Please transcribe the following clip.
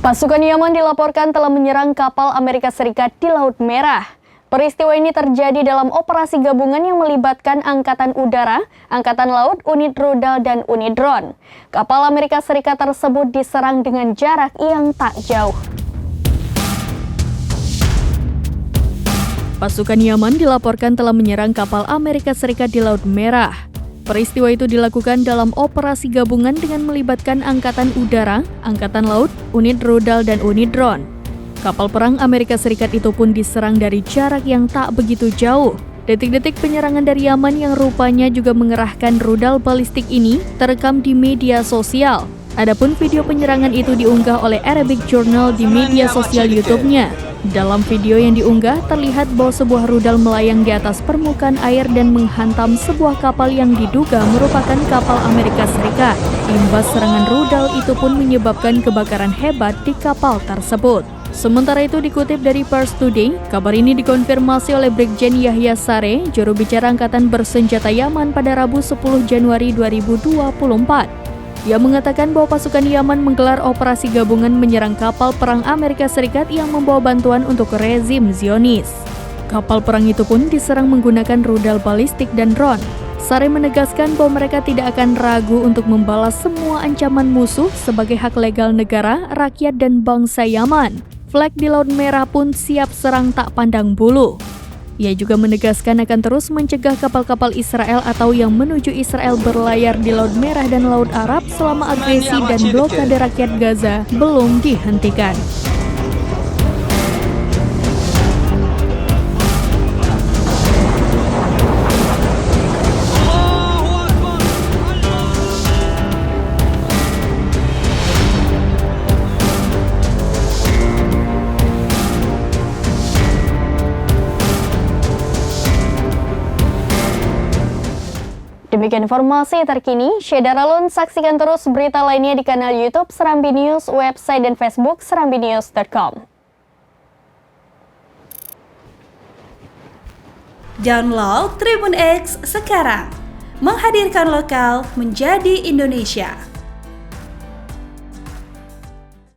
Pasukan Yaman dilaporkan telah menyerang kapal Amerika Serikat di Laut Merah. Peristiwa ini terjadi dalam operasi gabungan yang melibatkan Angkatan Udara, Angkatan Laut, unit rudal, dan unit drone. Kapal Amerika Serikat tersebut diserang dengan jarak yang tak jauh. Pasukan Yaman dilaporkan telah menyerang kapal Amerika Serikat di Laut Merah. Peristiwa itu dilakukan dalam operasi gabungan dengan melibatkan Angkatan Udara, Angkatan Laut, unit rudal, dan unit drone. Kapal perang Amerika Serikat itu pun diserang dari jarak yang tak begitu jauh. Detik-detik penyerangan dari Yaman yang rupanya juga mengerahkan rudal balistik ini terekam di media sosial. Adapun video penyerangan itu diunggah oleh Arabic Journal di media sosial YouTube-nya. Dalam video yang diunggah, terlihat bahwa sebuah rudal melayang di atas permukaan air dan menghantam sebuah kapal yang diduga merupakan kapal Amerika Serikat. Imbas serangan rudal itu pun menyebabkan kebakaran hebat di kapal tersebut. Sementara itu dikutip dari Pars Today, kabar ini dikonfirmasi oleh Brigjen Yahya Saree, juru bicara Angkatan Bersenjata Yaman pada Rabu 10 Januari 2024. Ia mengatakan bahwa pasukan Yaman menggelar operasi gabungan menyerang kapal perang Amerika Serikat yang membawa bantuan untuk rezim Zionis. Kapal perang itu pun diserang menggunakan rudal balistik dan drone. Saree menegaskan bahwa mereka tidak akan ragu untuk membalas semua ancaman musuh sebagai hak legal negara, rakyat, dan bangsa Yaman. Flag di Laut Merah pun siap serang tak pandang bulu. Ia juga menegaskan akan terus mencegah kapal-kapal Israel atau yang menuju Israel berlayar di Laut Merah dan Laut Arab selama agresi dan blokade rakyat Gaza belum dihentikan. Demikian informasi terkini, Syedaralun saksikan terus berita lainnya di kanal YouTube Serambi News, website dan Facebook serambinews.com. Download Tribun X sekarang, menghadirkan lokal menjadi Indonesia.